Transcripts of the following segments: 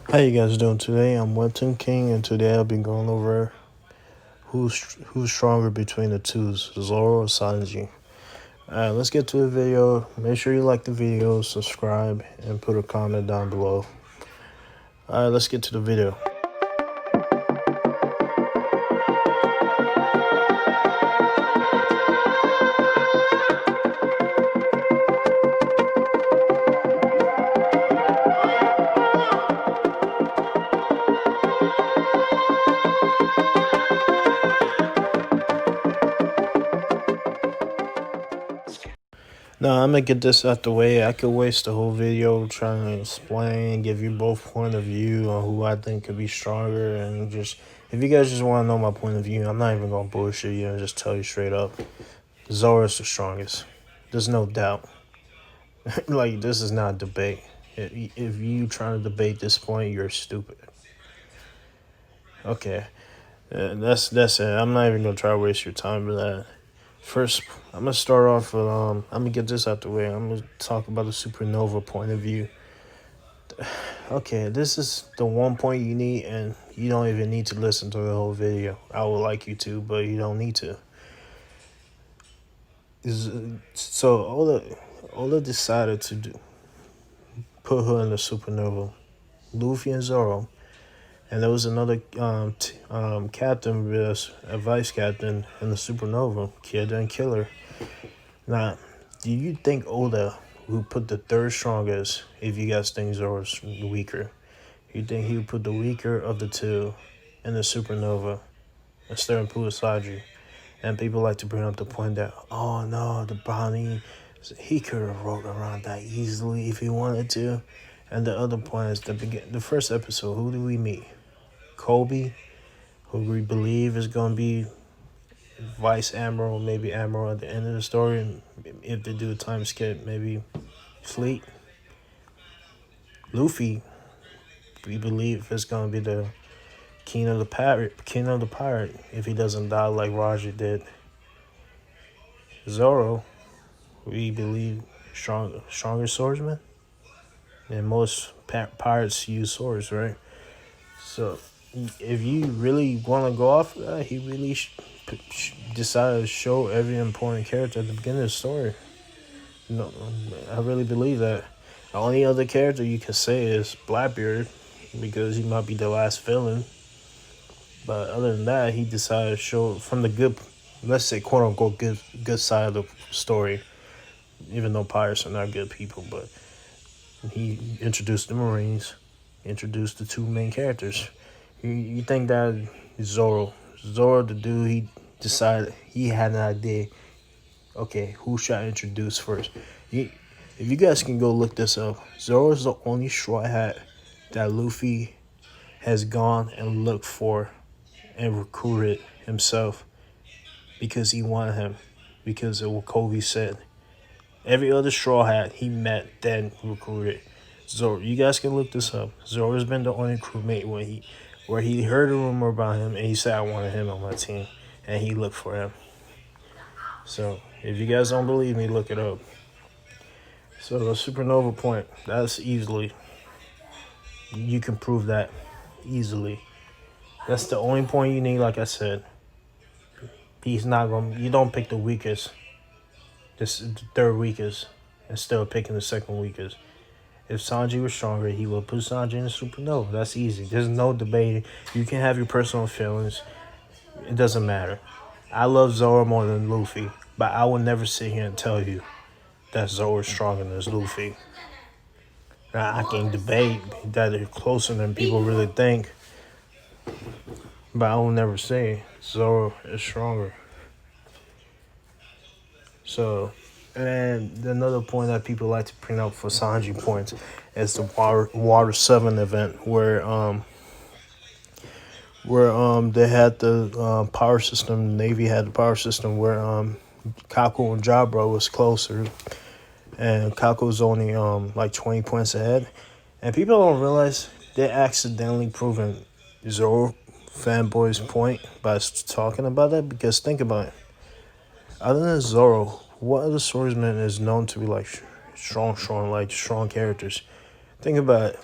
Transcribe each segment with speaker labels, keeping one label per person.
Speaker 1: How you guys doing today? I'm Webtoon King, and today I'll be going over who's stronger between the twos, Zoro or Sanji. Alright, let's get to the video. Make sure you like the video, subscribe, and put a comment down below. Alright, let's get to the video. Now I'm gonna get this out the way. I could waste the whole video trying to explain, give you both point of view on who I think could be stronger, and just if you guys just want to know my point of view, I'm not even gonna bullshit you and just tell you straight up. Zoro's the strongest. There's no doubt. Like, this is not a debate. If you trying to debate this point, you're stupid. Okay, that's it. I'm not even gonna try to waste your time with that. First, I'm gonna start off with I'm gonna get this out the way. I'm gonna talk about the supernova point of view. Okay, this is the one point you need, and you don't even need to listen to the whole video. I would like you to, but you don't need to. So Oda decided to put her in the supernova. Luffy and Zoro, and there was another captain, a vice captain in the supernova, Kid and Killer. Now, do you think Oda, who put the third strongest, if you guys think Zoro's weaker, you think he would put the weaker of the two in the supernova instead of Sanji? And people like to bring up the point that, oh no, the bounty, he could have wrote around that easily if he wanted to. And the other point is the first episode, who do we meet? Kobe, who we believe is going to be Vice Admiral, maybe Admiral at the end of the story. And if they do a time skip, maybe Fleet. Luffy, we believe is going to be the King of the Pirate, if he doesn't die like Roger did. Zoro, we believe stronger swordsman. And most pirates use swords, right? So, if you really want to go off of that, he really decided to show every important character at the beginning of the story. No, I really believe that. The only other character you can say is Blackbeard, because he might be the last villain. But other than that, he decided to show from the good, let's say, quote unquote, good side of the story. Even though pirates are not good people, but he introduced the Marines, introduced the two main characters. You think that Zoro, the dude, he decided he had an idea. Okay, who should I introduce first? If you guys can go look this up, Zoro is the only straw hat that Luffy has gone and looked for and recruited himself because he wanted him, because of what Kobe said. Every other straw hat he met, then recruited. Zoro, you guys can look this up. Zoro's been the only crewmate where he heard a rumor about him and he said, I wanted him on my team, and he looked for him. So if you guys don't believe me, look it up. So the supernova point, that's easily, you can prove that easily. That's the only point you need. Like I said, you don't pick the weakest, this the third weakest, instead of picking the second weakest. If Sanji was stronger, he would put Sanji in the supernova. That's easy. There's no debating. You can have your personal feelings. It doesn't matter. I love Zoro more than Luffy, but I will never sit here and tell you that Zoro is stronger than Luffy. Now, I can debate that they're closer than people really think, but I will never say Zoro is stronger. So, and another point that people like to bring up for Sanji points is the Water 7 event where they had the power system, the Navy had the power system where Kako and Jabra was closer, and Kako was only like 20 points ahead. And people don't realize they accidentally proven Zoro fanboy's point by talking about that, because think about it. Other than Zoro, what other swordsman is known to be like strong characters? Think about it.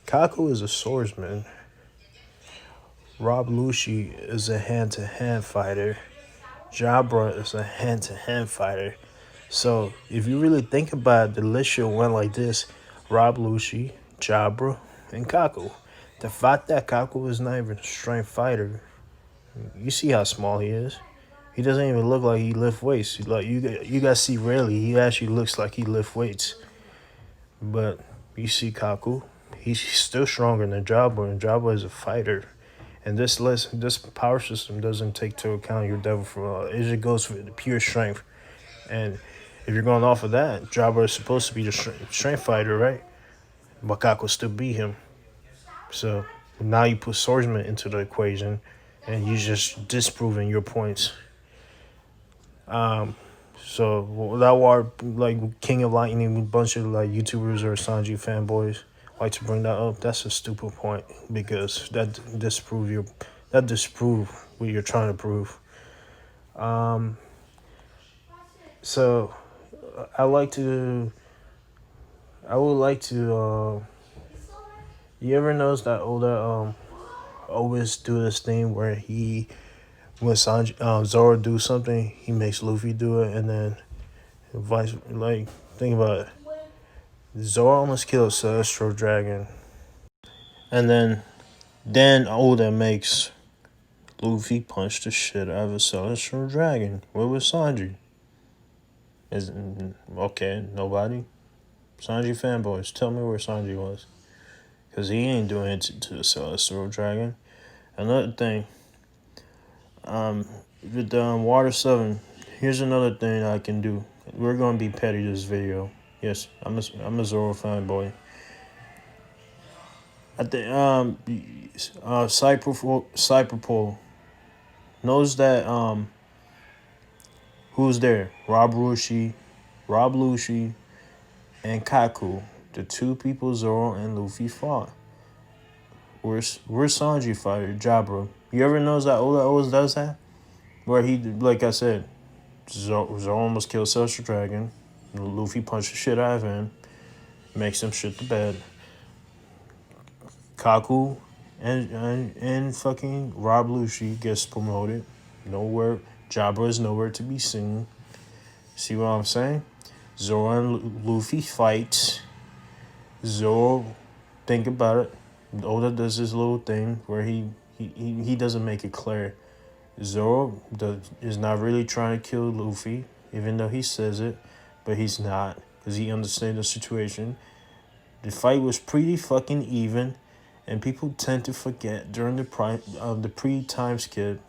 Speaker 1: Kaku is a swordsman. Rob Lucci is a hand-to-hand fighter. Jabra is a hand-to-hand fighter. So if you really think about it, the list should went like this: Rob Lucci, Jabra, and Kaku. The fact that Kaku is not even a strength fighter, you see how small he is. He doesn't even look like he lift weights. Like you guys see rarely, he actually looks like he lift weights. But you see Kaku, he's still stronger than Jabba, and Jabba is a fighter. And this power system doesn't take into account your devil for it just goes for the pure strength. And if you're going off of that, Jabba is supposed to be the strength fighter, right? But Kaku still beat him. So now you put swordsman into the equation, and you just disproving your points. So that why like King of Lightning, a bunch of like YouTubers or Sanji fanboys like to bring that up. That's a stupid point because that disprove what you're trying to prove. So I like to I would like to you ever notice that Oda always do this thing where when Sanji Zoro do something, he makes Luffy do it, and then vice like think about it. Zoro almost killed Celestial Dragon, and then Oda makes Luffy punch the shit out of a Celestial Dragon. Where was Sanji? Is okay, nobody. Sanji fanboys, tell me where Sanji was, cause he ain't doing it to the Celestial Dragon. Another thing, with Water 7, here's another thing I can do. We're gonna be petty this video. Yes, I'm a Zoro fanboy. I think Cyberpole knows that who's there? Rob Lucci, and Kaku, the two people Zoro and Luffy fought. Where's Sanji fighter Jabra? You ever notice that Oda always does that? Where he, like I said, Zoro almost killed Celestial Dragon. Luffy punched the shit out of him, makes him shit the bed. Kaku and fucking Rob Lucci gets promoted. Nowhere, Jabra is nowhere to be seen. See what I'm saying? Zoro and Luffy fight. Zoro, think about it. Oda does this little thing where he doesn't make it clear. Zoro is not really trying to kill Luffy, even though he says it, but he's not because he understands the situation. The fight was pretty fucking even, and people tend to forget during the pre-time skip,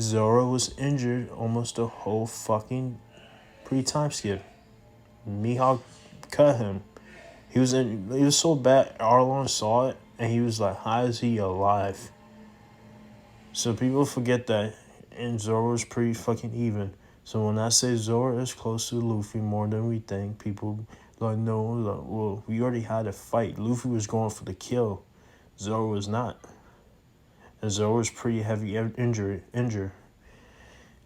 Speaker 1: Zoro was injured almost the whole fucking pre-time skip. Mihawk cut him. He was so bad. Arlong saw it, and he was like, "How is he alive?" So people forget that, and Zoro is pretty fucking even. So when I say Zoro is close to Luffy more than we think, people like no, like, well, we already had a fight. Luffy was going for the kill. Zoro was not, and Zoro was pretty heavy injured.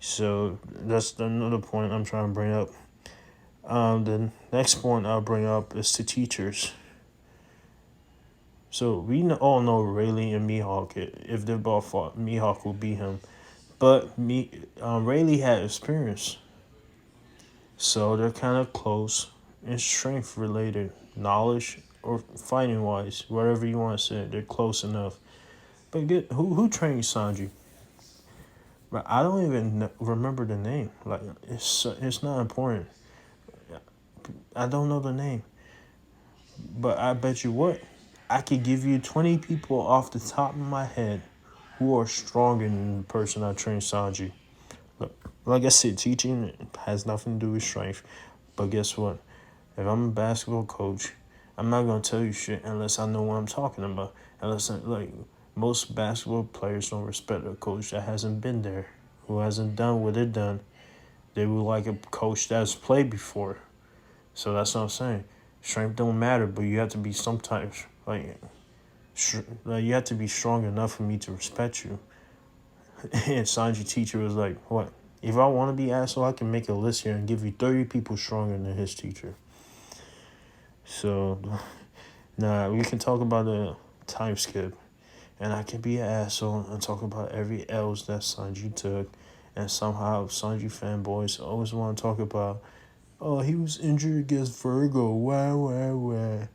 Speaker 1: So that's another point I'm trying to bring up. The next point I'll bring up is to teachers. So we all know Rayleigh and Mihawk. If they both fought, Mihawk will beat him. But Rayleigh had experience, so they're kind of close in strength related, knowledge or fighting wise, whatever you want to say. They're close enough. But who trained Sanji? But I don't even remember the name. Like it's not important. I don't know the name. But I bet you what, I could give you 20 people off the top of my head who are stronger than the person I trained Sanji. Look, like I said, teaching has nothing to do with strength. But guess what? If I'm a basketball coach, I'm not going to tell you shit unless I know what I'm talking about. Unless, most basketball players don't respect a coach that hasn't been there, who hasn't done what they've done. They would like a coach that's played before. So that's what I'm saying. Strength don't matter, but you have to be sometimes, you have to be strong enough for me to respect you. And Sanji teacher was like, what? If I want to be asshole, I can make a list here and give you 30 people stronger than his teacher. So Nah, we can talk about the time skip, and I can be an asshole and talk about every L's that Sanji took, and somehow Sanji fanboys always want to talk about, oh, he was injured against Virgo. Wah.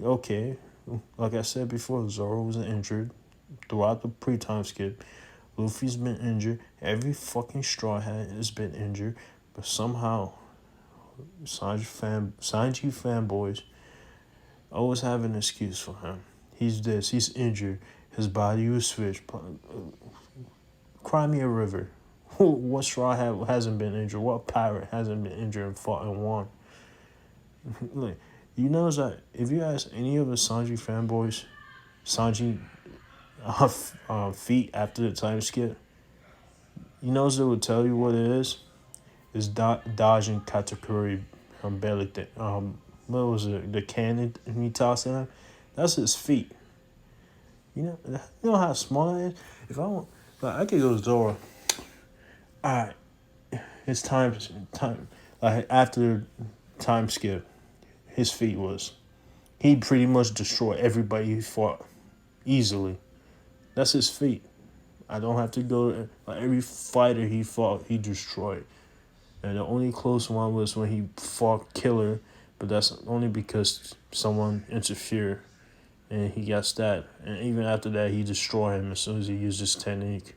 Speaker 1: Okay, like I said before, Zoro was injured throughout the pre-time skip. Luffy's been injured. Every fucking Straw Hat has been injured, but somehow Sanji fanboys always have an excuse for him. He's this. He's injured. His body was switched. Cry me a river. What Straw Hat hasn't been injured? What pirate hasn't been injured and fought and won? Like, you notice that if you ask any of the Sanji fanboys, Sanji feat after the time skip, you notice they would tell you what it is. Is dodging Katakuri belly thing. What was it? The cannon he tossed at him. That's his feet. You know how small that is. If I want, like, I could go to Zoro. All right, it's time. Like after time skip, his feet was. He pretty much destroyed everybody he fought easily. That's his feat. I don't have to go. Like every fighter he fought, he destroyed. And the only close one was when he fought Killer, but that's only because someone interfered and he got stabbed. And even after that, he destroyed him as soon as he used his technique.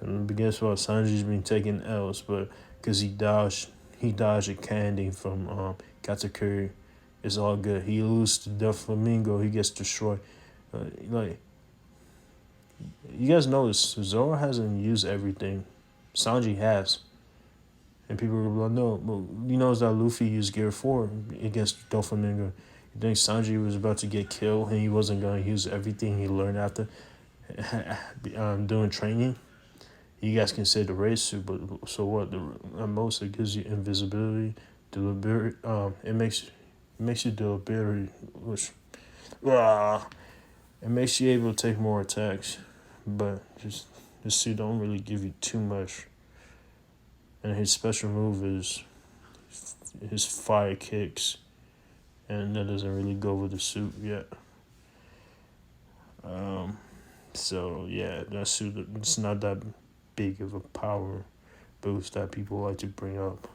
Speaker 1: And guess what? Sanji's been taking L's, but because he dodged a candy from Katakuri. It's all good. He loses to the Flamingo, he gets destroyed. Like, you guys notice, Zoro hasn't used everything. Sanji has. And people were like, no, well, you know that Luffy used Gear 4 against Doflamingo. You think Sanji was about to get killed and he wasn't going to use everything he learned after doing training? You guys can say the race suit, but so what? Most it gives you invisibility, deliberate. It makes you deliberate, which it makes you able to take more attacks, but just the suit don't really give you too much. And his special move is his fire kicks, and that doesn't really go with the suit yet. So yeah, that suit, it's not that big of a power boost that people like to bring up.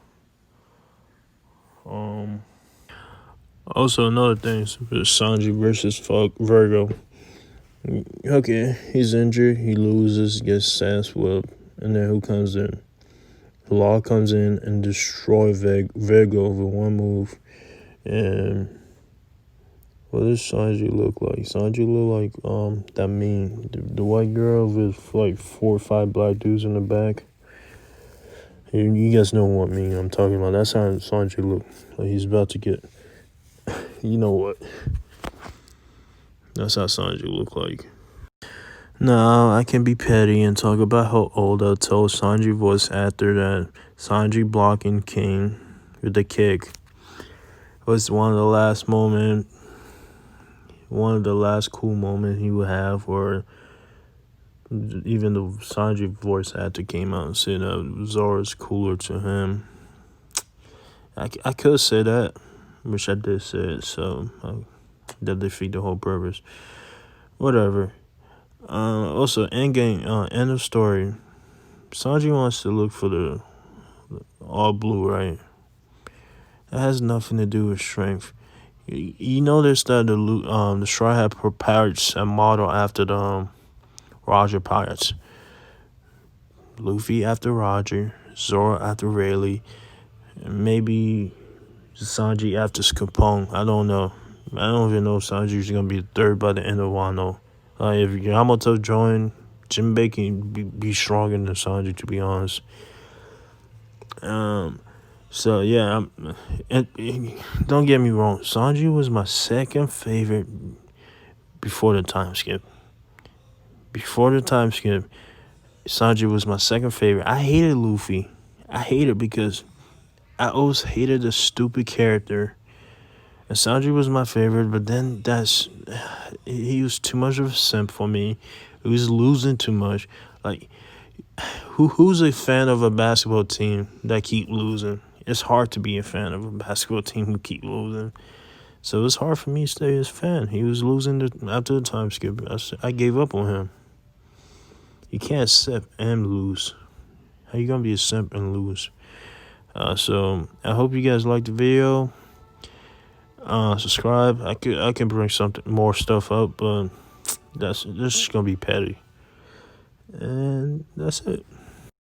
Speaker 1: Also another thing is Sanji versus Virgo. Okay, he's injured, he loses, gets ass whipped, and then who comes in? Law comes in and destroys Virgo with one move. And what does Sanji look like? Sanji look like that meme, the white girl with like 4 or 5 black dudes in the back. You guys know what meme I'm talking about. That's how Sanji look. Like he's about to get. You know what? That's how Sanji look like. Now I can be petty and talk about how Oda told Sanji voice actor that Sanji blocking King with the kick was one of the last cool moments he would have, or even the Sanji voice actor came out and said that Zoro's cooler to him. I could say that, which I did say it, so that defeat the whole purpose. Whatever. Also, end of story. Sanji wants to look for the all blue, right? That has nothing to do with strength. You notice that the Straw Hat Pirates are modeled after the Roger Pirates. Luffy after Roger, Zoro after Rayleigh, and maybe Sanji after Scapone. I don't know. I don't even know if Sanji's gonna be third by the end of Wano. If Yamato join, Jinbei can be stronger than Sanji, to be honest. So yeah, don't get me wrong. Sanji was my second favorite before the time skip. Sanji was my second favorite. I hated Luffy. I hated because I always hated the stupid character. And Sanji was my favorite, but then he was too much of a simp for me. He was losing too much. Like, who's a fan of a basketball team that keep losing? it's hard to be a fan of a basketball team who keep losing. So it's hard for me to stay his fan. He was losing after the time skip. I gave up on him. You can't simp and lose. How you gonna be a simp and lose? So I hope you guys liked the video. Subscribe. I can bring something more stuff up, but this is gonna be petty. And that's it.